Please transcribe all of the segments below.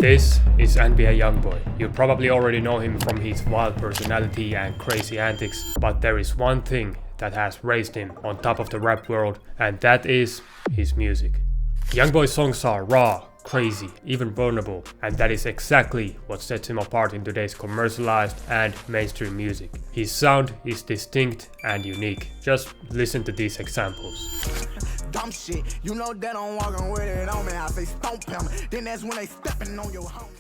This is NBA Youngboy. You probably already know him from his wild personality and crazy antics, but there is one thing that has raised him on top of the rap world, and that is his music. Youngboy's songs are raw, crazy, even vulnerable, and that is exactly what sets him apart in today's commercialized and mainstream music. His sound is distinct and unique. Just listen to these examples. Dumb shit, you know that I'm walking with it on me. I say stomp him, then that's when they stepping on your home.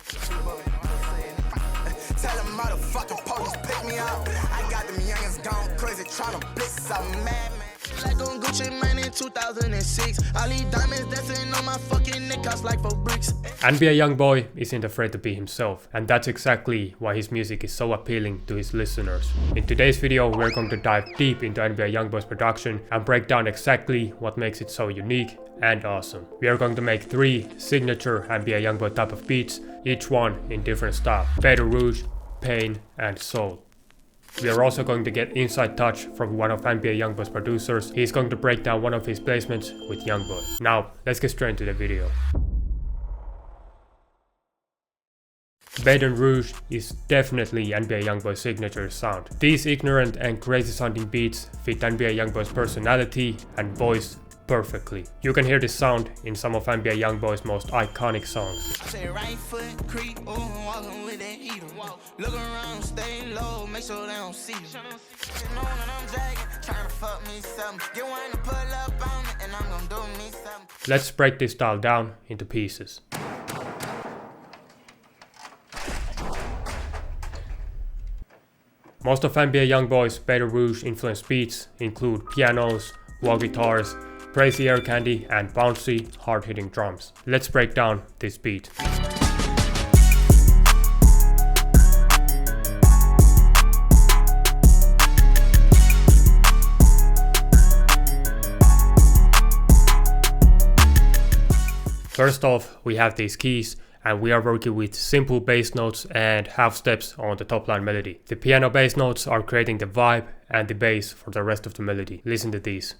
Tell them motherfucking police pick me up. I got them youngins gone crazy trying to blitz a madman. Like on Gucci man in 2006. All these diamonds dancing on my fucking neck, cost like 4 bricks. NBA Youngboy isn't afraid to be himself, and that's exactly why his music is so appealing to his listeners. In today's video, we're going to dive deep into NBA Youngboy's production and break down exactly what makes it so unique and awesome. We are going to make 3 signature NBA Youngboy type of beats, each one in different style: Baton, Rouge, Pain, and Soul. We are also going to get inside touch from one of NBA Youngboy's producers. He's going to break down one of his placements with Youngboy. Now, let's get straight into the video. Baton Rouge is definitely NBA Youngboy's signature sound. These ignorant and crazy sounding beats fit NBA Youngboy's personality and voice perfectly. You can hear this sound in some of NBA Youngboy's most iconic songs. Right foot creep, walking with that heater. Look around, stay low, make sure they don't see you. Let's break this style down into pieces. Most of NBA Youngboy's Baton Rouge influenced beats include pianos, wah guitars, crazy air candy, and bouncy, hard-hitting drums. Let's break down this beat. First off, we have these keys, and we are working with simple bass notes and half steps on the top line melody. The piano bass notes are creating the vibe and the bass for the rest of the melody. Listen to these.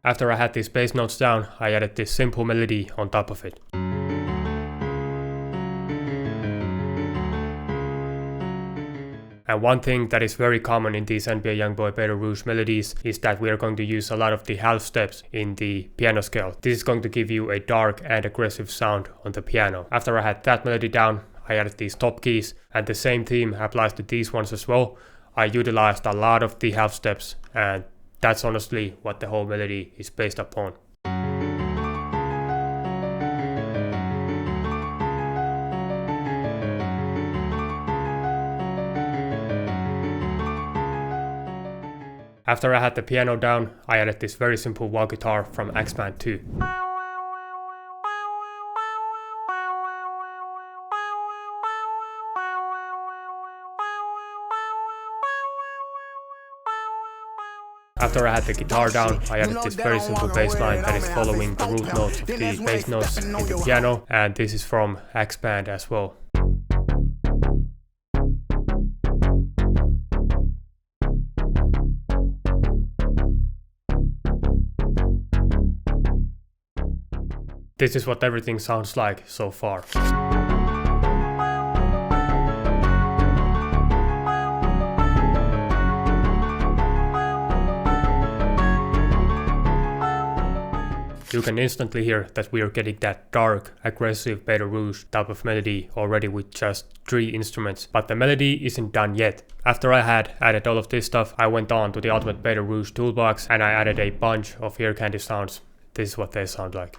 After I had these bass notes down, I added this simple melody on top of it. And one thing that is very common in these NBA Youngboy Baton Rouge melodies is that we are going to use a lot of the half steps in the piano scale. This is going to give you a dark and aggressive sound on the piano. After I had that melody down, I added these top keys, and the same theme applies to these ones as well. I utilized a lot of the half steps, and that's honestly what the whole melody is based upon. After I had the piano down, I added this very simple wah guitar from X-Man 2. After I had the guitar down, I added this very simple bass line that is following the root notes of the bass notes in the piano, and this is from X-Band as well. This is what everything sounds like so far. You can instantly hear that we are getting that dark, aggressive Baton Rouge type of melody already with just 3 instruments. But the melody isn't done yet. After I had added all of this stuff, I went on to the Ultimate Baton Rouge toolbox and I added a bunch of ear candy sounds. This is what they sound like.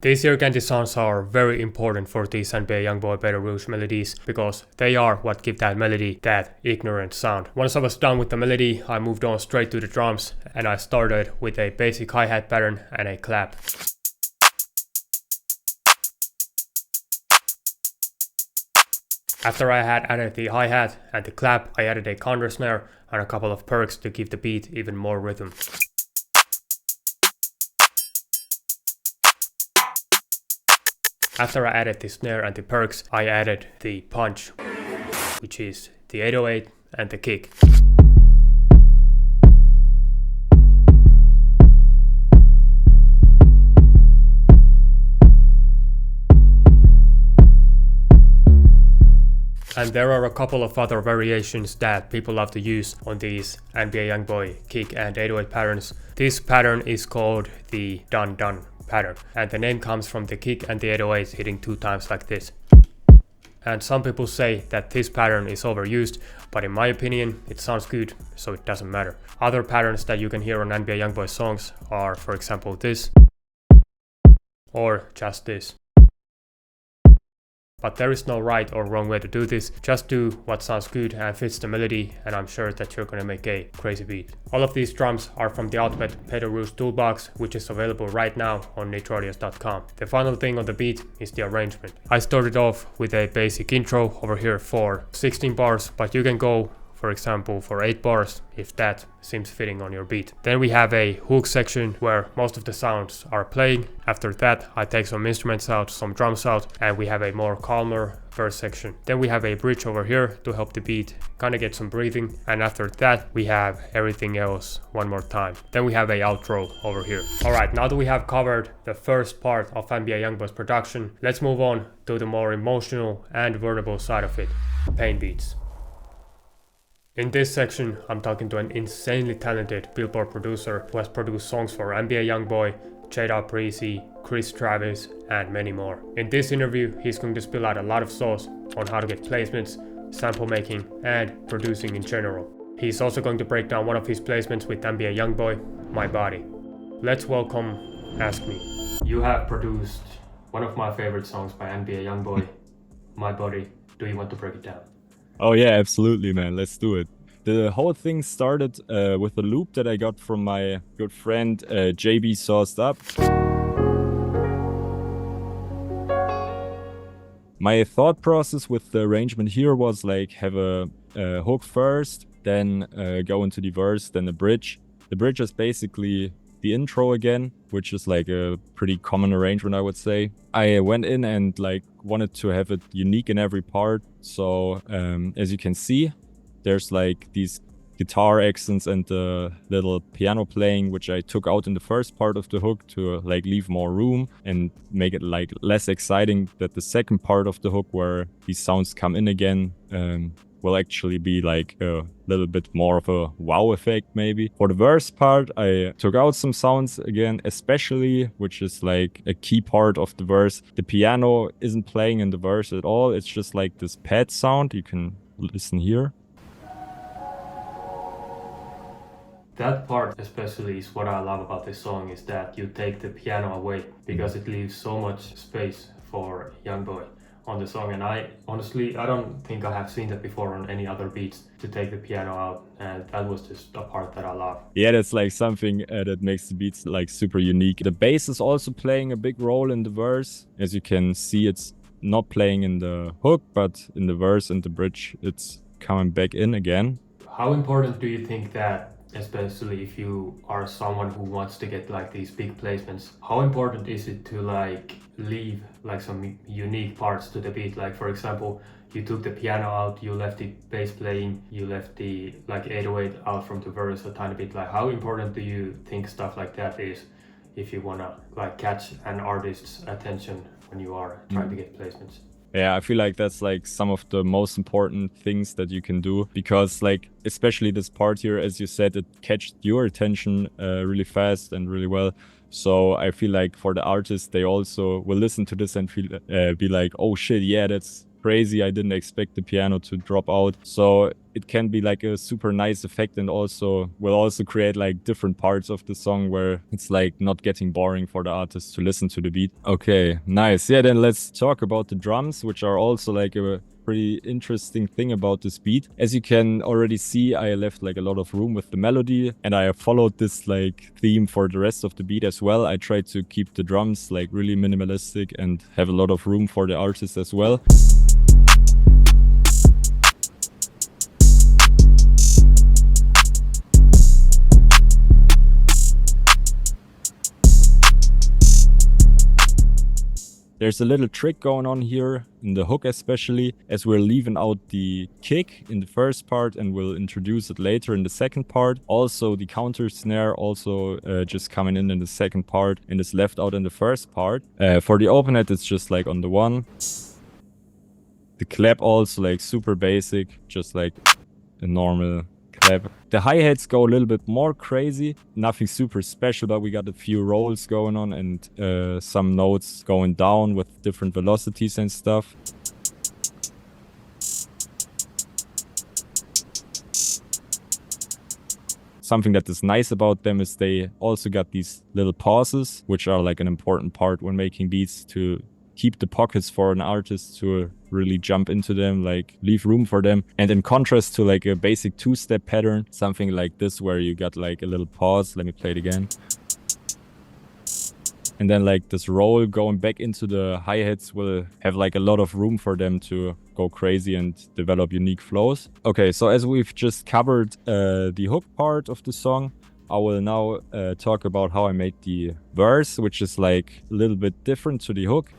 These ear candy sounds are very important for these NBA Youngboy Baton Rouge melodies because they are what give that melody that ignorant sound. Once I was done with the melody, I moved on straight to the drums and I started with a basic hi-hat pattern and a clap. After I had added the hi-hat and the clap, I added a counter snare and a couple of perks to give the beat even more rhythm. After I added the snare and the perks, I added the punch, which is the 808 and the kick. And there are a couple of other variations that people love to use on these NBA Youngboy kick and 808 patterns. This pattern is called the dun dun pattern, and the name comes from the kick and the 808 hitting 2 times like this. And some people say that this pattern is overused, but in my opinion it sounds good, so it doesn't matter. Other patterns that you can hear on NBA Youngboy songs are, for example, this or just this. But there is no right or wrong way to do this. Just do what sounds good and fits the melody, and I'm sure that you're gonna make a crazy beat. All of these drums are from the ultimate Rouge toolbox, which is available right now on nitroaudios.com. The final thing on the beat is the arrangement. I started off with a basic intro over here for 16 bars, but you can go, for example, for 8 bars if that seems fitting on your beat. Then we have a hook section where most of the sounds are playing. After that I take some instruments out, some drums out, and we have a more calmer verse section. Then we have a bridge over here to help the beat kind of get some breathing, and after that we have everything else one more time. Then we have a outro over here. Alright, now that we have covered the first part of NBA Youngboys production, let's move on to the more emotional and vulnerable side of it, pain beats. In this section, I'm talking to an insanely talented Billboard producer who has produced songs for NBA Youngboy, Jada Breezy, Chris Travis, and many more. In this interview, he's going to spill out a lot of sauce on how to get placements, sample making, and producing in general. He's also going to break down one of his placements with NBA Youngboy, My Body. Let's welcome Ask Me. You have produced one of my favorite songs by NBA Youngboy, My Body. Do you want to break it down? Oh yeah, absolutely, man. Let's do it. The whole thing started with a loop that I got from my good friend JB Sauced Up. My thought process with the arrangement here was like have a hook first, then go into the verse, then the bridge. The bridge is basically the intro again, which is like a pretty common arrangement, I would say. I went in and like wanted to have it unique in every part. So as you can see, there's like these guitar accents and the little piano playing, which I took out in the first part of the hook to like leave more room and make it like less exciting. That the second part of the hook where these sounds come in again will actually be like a little bit more of a wow effect maybe. For the verse part, I took out some sounds again, especially, which is like a key part of the verse. The piano isn't playing in the verse at all. It's just like this pad sound. You can listen here. That part especially is what I love about this song, is that you take the piano away because it leaves so much space for Youngboy on the song, and I don't think I have seen that before on any other beats, to take the piano out, and that was just a part that I love. Yeah, that's like something that makes the beats like super unique. The bass is also playing a big role in the verse. As you can see, it's not playing in the hook, but in the verse and the bridge it's coming back in again. How important do you think that, especially if you are someone who wants to get like these big placements, how important is it to like leave like some unique parts to the beat? Like for example, you took the piano out, you left the bass playing, you left the like 808 out from the verse a tiny bit. Like how important do you think stuff like that is if you wanna like catch an artist's attention when you are trying to get placements? Yeah, I feel like that's like some of the most important things that you can do, because like especially this part here, as you said, it catches your attention really fast and really well. So I feel like for the artists, they also will listen to this and feel be like, oh shit, yeah, that's crazy. I didn't expect the piano to drop out. So it can be like a super nice effect, and also will also create like different parts of the song where it's like not getting boring for the artist to listen to the beat. Okay, nice. Yeah, then let's talk about the drums, which are also like a pretty interesting thing about this beat. As you can already see, I left like a lot of room with the melody, and I followed this like theme for the rest of the beat as well. I tried to keep the drums like really minimalistic and have a lot of room for the artist as well. There's a little trick going on here in the hook especially, as we're leaving out the kick in the first part and we'll introduce it later in the second part. Also the counter snare also just coming in the second part and is left out in the first part. For the open hat it's just like on the one. The clap also like super basic, just like a normal clap. The hi-hats go a little bit more crazy, nothing super special, but we got a few rolls going on and some notes going down with different velocities and stuff. Something that is nice about them is they also got these little pauses, which are like an important part when making beats, to keep the pockets for an artist to really jump into them, like leave room for them. And in contrast to like a basic two-step pattern, something like this where you got like a little pause. Let me play it again. And then like this roll going back into the hi-hats will have like a lot of room for them to go crazy and develop unique flows. Okay, so as we've just covered the hook part of the song, I will now talk about how I made the verse, which is like a little bit different to the hook.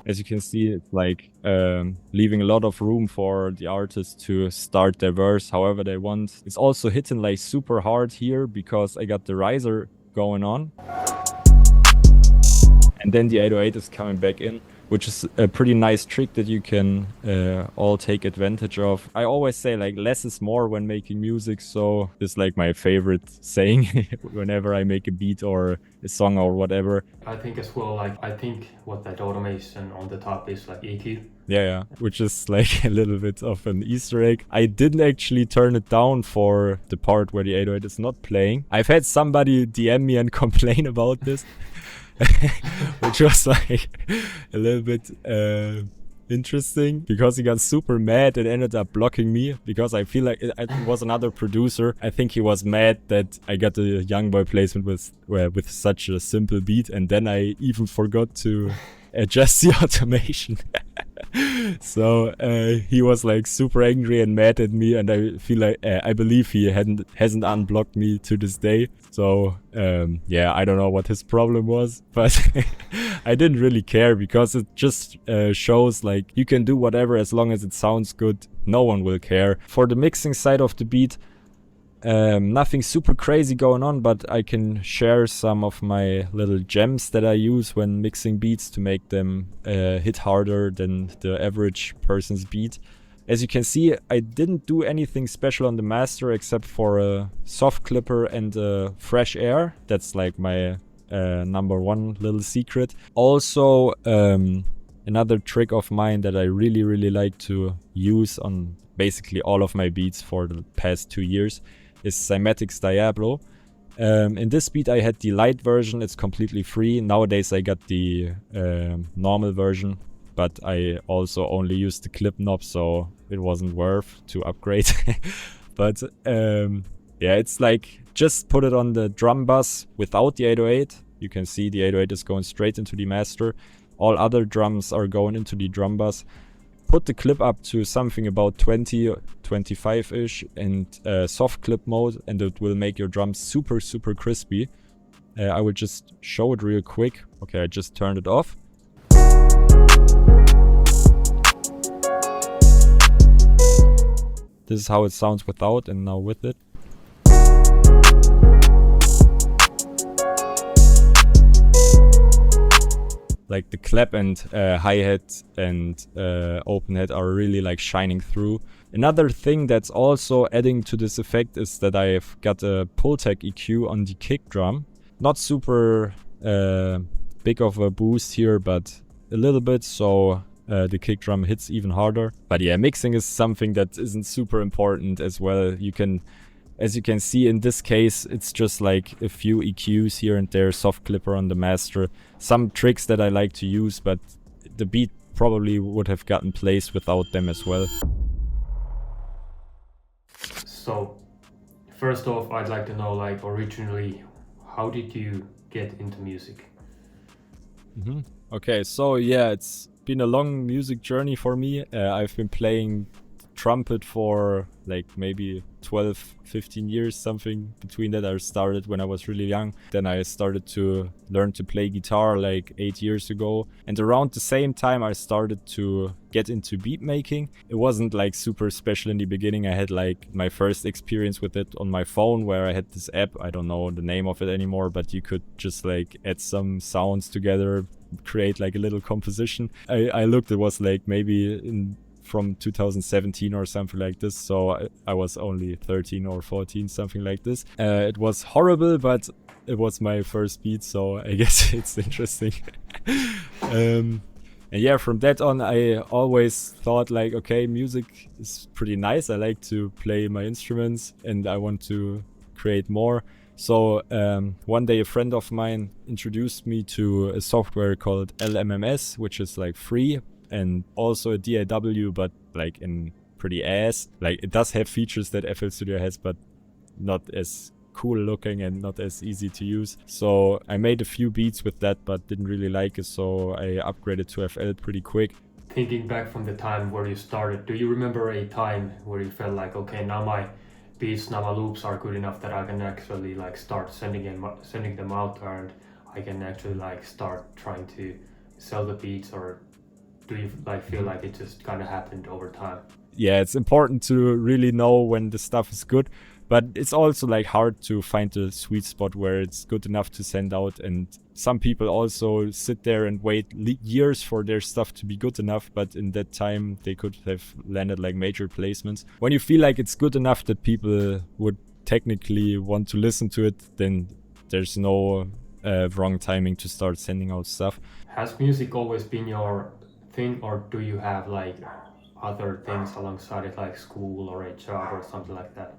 As you can see, it's like leaving a lot of room for the artist to start their verse however they want. It's also hitting like super hard here because I got the riser going on. And then the 808 is coming back in, which is a pretty nice trick that you can all take advantage of. I always say like less is more when making music, so this is like my favorite saying whenever I make a beat or a song or whatever. I think as well, like, I think what that automation on the top is like EQ. Yeah, which is like a little bit of an Easter egg. I didn't actually turn it down for the part where the 808 is not playing. I've had somebody DM me and complain about this. Which was like a little bit interesting because he got super mad and ended up blocking me because I feel like it was another producer. I think he was mad that I got the Youngboy placement with such a simple beat, and then I even forgot to adjust the automation. So he was like super angry and mad at me, and I feel like I believe he hasn't unblocked me to this day. So yeah, I don't know what his problem was, but I didn't really care because it just shows like you can do whatever as long as it sounds good. No one will care. For the mixing side of the beat, nothing super crazy going on, but I can share some of my little gems that I use when mixing beats to make them hit harder than the average person's beat. As you can see, I didn't do anything special on the master except for a soft clipper and a fresh air. That's like my number one little secret. Also, another trick of mine that I really like to use on basically all of my beats for the past 2 years is Cymatics Diablo. In this beat I had the light version, it's completely free. Nowadays I got the normal version, but I also only used the clip knob, so it wasn't worth to upgrade. But yeah, it's like just put it on the drum bus without the 808. You can see the 808 is going straight into the master. All other drums are going into the drum bus. Put the clip up to something about 20, 25-ish and soft clip mode, and it will make your drums super crispy. I will just show it real quick. Okay, I just turned it off. This is how it sounds without and now with it. Like the clap and hi-hat and open hat are really like shining through. Another thing that's also adding to this effect is that I've got a Pultec EQ on the kick drum. Not super big of a boost here, but a little bit, so the kick drum hits even harder. But yeah, mixing is something that isn't super important as well. You can, as you can see in this case, it's just like a few EQs here and there, soft clipper on the master. Some tricks that I like to use, but the beat probably would have gotten placed without them as well. So, first off, I'd like to know, like, originally, how did you get into music? Okay, so yeah, it's been a long music journey for me. I've been playing trumpet for like maybe 12-15 years, something between that. I started when I was really young. Then I started to learn to play guitar like 8 years ago, and around the same time I started to get into beat making. It wasn't like super special in the beginning. I had like my first experience with it on my phone, where I had this app, I don't know the name of it anymore, but you could just like add some sounds together, create like a little composition. I looked, it was like maybe from 2017 or something like this, so I was only 13 or 14, something like this. It was horrible, but it was my first beat, so I guess it's interesting. And yeah, from that on I always thought like, okay, music is pretty nice, I like to play my instruments and I want to create more. So one day a friend of mine introduced me to a software called LMMS, which is like free, and also a DAW, but like in pretty ass. Like it does have features that FL Studio has, but not as cool looking and not as easy to use. So I made a few beats with that, but didn't really like it, so I upgraded to FL pretty quick. Thinking back from the time where you started, do you remember a time where you felt like, okay, now my beats, now my loops are good enough that I can actually like start sending them out, and I can actually like start trying to sell the beats? Or do you like feel like it just kind of happened over time? Yeah, it's important to really know when the stuff is good, but it's also like hard to find the sweet spot where it's good enough to send out. And some people also sit there and wait years for their stuff to be good enough, but in that time they could have landed like major placements. When you feel like it's good enough that people would technically want to listen to it, then there's no wrong timing to start sending out stuff. Has music always been your thing, or do you have like other things alongside it, like school or a job or something like that?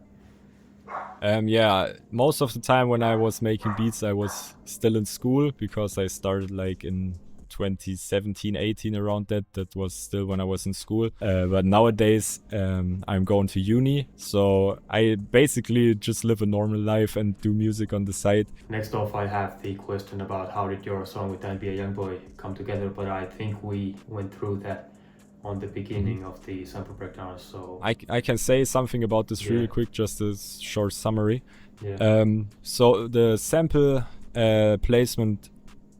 Yeah, most of the time when I was making beats I was still in school, because I started like in 2017-18, around that was still when I was in school. But nowadays I'm going to uni, so I basically just live a normal life and do music on the side. Next off, I have the question about how did your song with NBA Youngboy come together, but I think we went through that on the beginning of the sample breakdown, so I can say something about this really quick, just a short summary. So the sample placement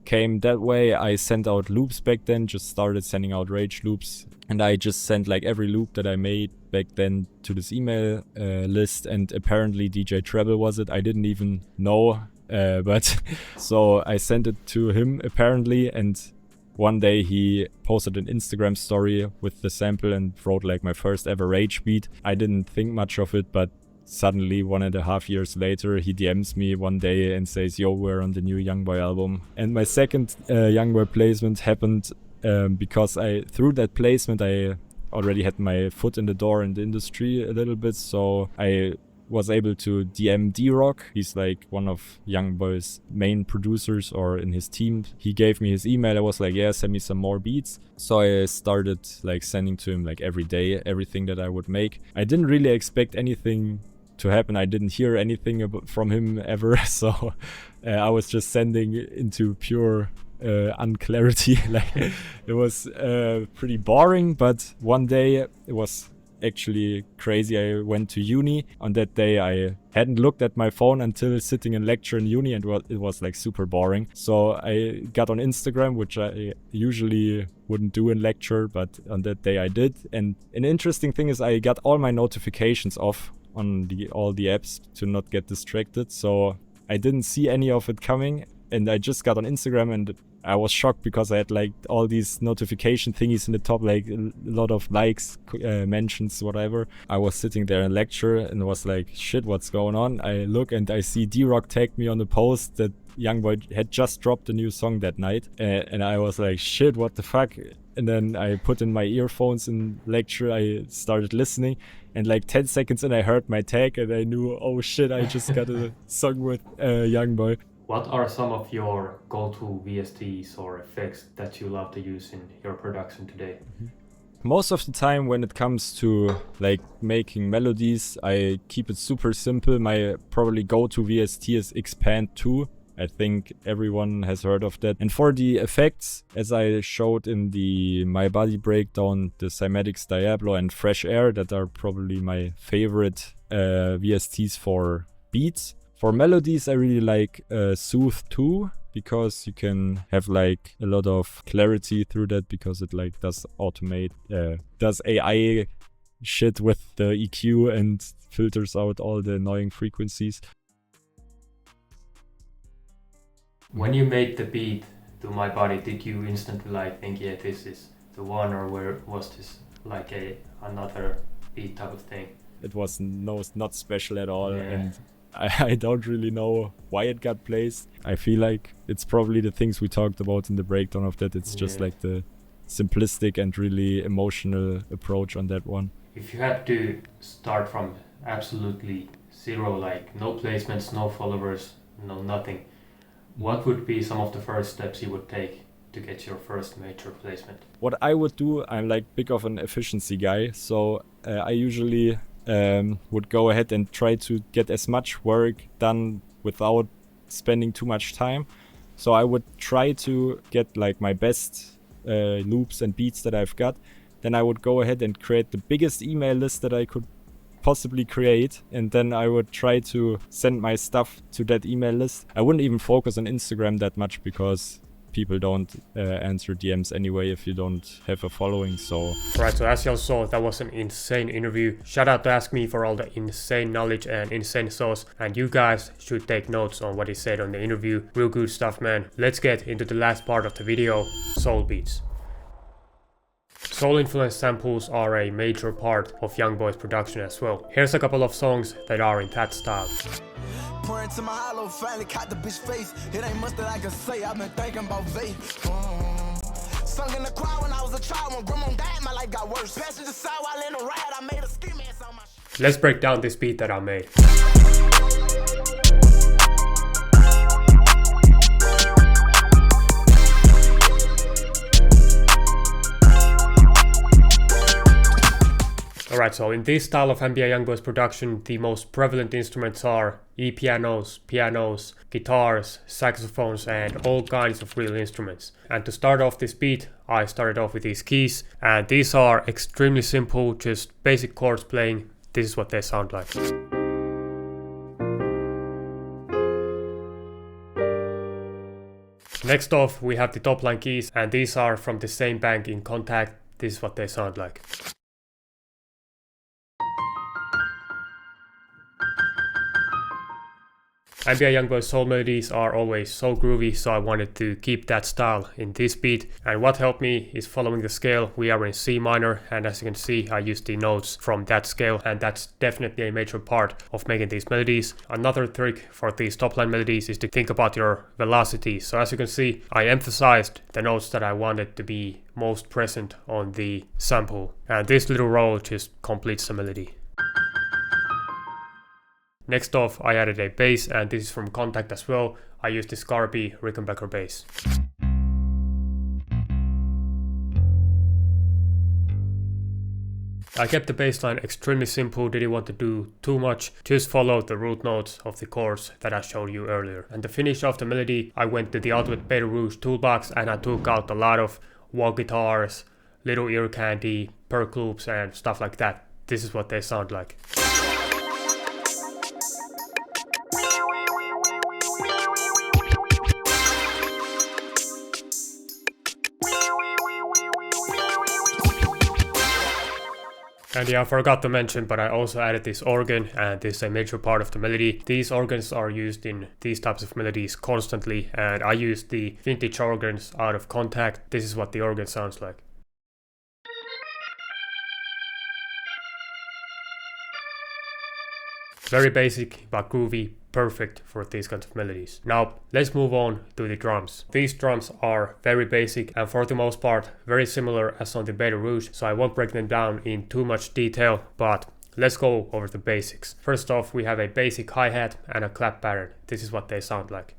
came that way. I sent out loops back then, just started sending out Rage loops, and I just sent like every loop that I made back then to this email list, and apparently DJ Treble was it. I didn't even know, but so I sent it to him apparently, and one day he posted an Instagram story with the sample and wrote like my first ever Rage beat. I didn't think much of it, but suddenly 1.5 years later he DMs me one day and says, yo, we're on the new Youngboy album. And my second Youngboy placement happened because through that placement I already had my foot in the door in the industry a little bit, so I was able to DM D-Rock. He's like one of Youngboy's main producers, or in his team. He gave me his email. I was like, yeah, send me some more beats. So I started like sending to him like every day everything that I would make. I didn't really expect anything to happen. I didn't hear anything from him ever, so I was just sending into pure unclarity. Like it was pretty boring, but one day it was actually crazy. I went to uni. On that day I hadn't looked at my phone until sitting in lecture in uni, and it was like super boring. So I got on Instagram, which I usually wouldn't do in lecture, but on that day I did. And an interesting thing is I got all my notifications off on all the apps to not get distracted, so I didn't see any of it coming. And I just got on Instagram and I was shocked because I had like all these notification thingies in the top, like a lot of likes, mentions, whatever. I was sitting there in lecture and was like, shit, what's going on? I look and I see D-Rock tagged me on the post that Youngboy had just dropped a new song that night. And I was like, shit, what the fuck? And then I put in my earphones in lecture, I started listening, and like 10 seconds in I heard my tag and I knew, oh shit, I just got a song with Youngboy. What are some of your go-to VSTs or effects that you love to use in your production today? Most of the time when it comes to like making melodies, I keep it super simple. My probably go-to VST is Expand 2. I think everyone has heard of that. And for the effects, as I showed in the My Body breakdown, the Cymatics Diablo and Fresh Air, that are probably my favorite VSTs for beats. For melodies, I really like Soothe 2, because you can have like a lot of clarity through that, because it like does AI shit with the EQ and filters out all the annoying frequencies. When you made the beat to My Body, did you instantly like think, yeah, this is the one, or was this like another beat type of thing? It was not special at all, Yeah. and I don't really know why it got placed. I feel like it's probably the things we talked about in the breakdown of that. It's just like the simplistic and really emotional approach on that one. If you had to start from absolutely zero, like no placements, no followers, no nothing, what would be some of the first steps you would take to get your first major placement? What I would do, I'm like big of an efficiency guy, so I usually would go ahead and try to get as much work done without spending too much time. So I would try to get like my best loops and beats that I've got. Then I would go ahead and create the biggest email list that I could possibly create, and then I would try to send my stuff to that email list. I wouldn't even focus on Instagram that much, because people don't answer DMs anyway if you don't have a following. So Right, so as y'all saw, that was an insane interview. Shout out to Ask Me for all the insane knowledge and insane sauce, and you guys should take notes on what he said on the interview. Real good stuff, man. Let's get into the last part of the video, soul beats. Soul influence samples are a major part of Youngboy's production as well. Here's a couple of songs that are in that style. Pour into my hollow, finally caught the bitch face. It ain't much that I can say, I've been thinking about vape. Sung in the choir when I was a child, when grandma died, my life got worse. Passenger side while in the ride, I made a ski mask on my shit. Let's break down this beat that I made. Alright, so in this style of NBA Youngboys production, the most prevalent instruments are pianos, guitars, saxophones, and all kinds of real instruments. And to start off this beat, I started off with these keys, and these are extremely simple, just basic chords playing. This is what they sound like. Next off, we have the top line keys, and these are from the same bank in Contact. This is what they sound like. NBA Youngboys soul melodies are always so groovy, so I wanted to keep that style in this beat. And what helped me is following the scale. We are in C minor, and as you can see, I used the notes from that scale, and that's definitely a major part of making these melodies. Another trick for these top line melodies is to think about your velocity. So as you can see, I emphasized the notes that I wanted to be most present on the sample, and this little roll just completes the melody. Next off, I added a bass, and this is from Contact as well. I used the Scarpy Rickenbacker bass. I kept the bass line extremely simple, didn't want to do too much, just followed the root notes of the chords that I showed you earlier. And to finish off the melody, I went to the Ultimate Baton Rouge toolbox, and I took out a lot of wah guitars, little ear candy, perk loops, and stuff like that. This is what they sound like. And yeah, I forgot to mention, but I also added this organ, and this is a major part of the melody. These organs are used in these types of melodies constantly, and I used the vintage organs out of Contact. This is what the organ sounds like. Very basic but groovy, perfect for these kinds of melodies. Now let's move on to the drums. These drums are very basic and for the most part very similar as on the Baton Rouge, so I won't break them down in too much detail, but let's go over the basics. First off, we have a basic hi-hat and a clap pattern. This is what they sound like.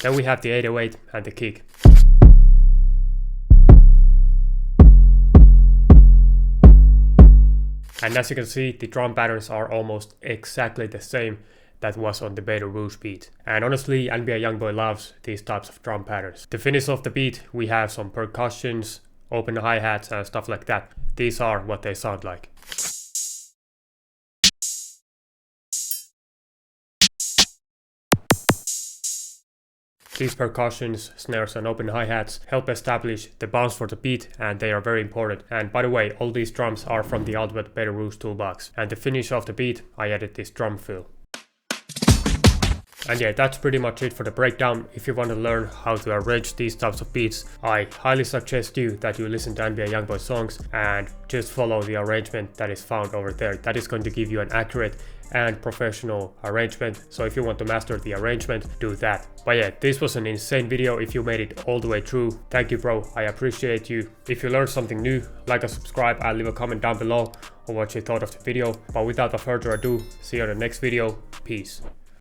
Then we have the 808 and the kick. And as you can see, the drum patterns are almost exactly the same that was on the Baton Rouge beat. And honestly, NBA Youngboy loves these types of drum patterns. To finish off the beat, we have some percussions, open hi-hats and stuff like that. These are what they sound like. These percussions, snares and open hi-hats help establish the bounce for the beat, and they are very important. And by the way, all these drums are from the ultimate Baton Rouge toolbox. And to finish off the beat, I added this drum fill. And yeah, that's pretty much it for the breakdown. If you want to learn how to arrange these types of beats, I highly suggest you that you listen to NBA Youngboy songs and just follow the arrangement that is found over there. That is going to give you an accurate and professional arrangement. So if you want to master the arrangement, do that. But yeah, this was an insane video. If you made it all the way through, thank you bro, I appreciate you. If you learned something new, like and subscribe and leave a comment down below on what you thought of the video. But without further ado, see you on the next video. Peace.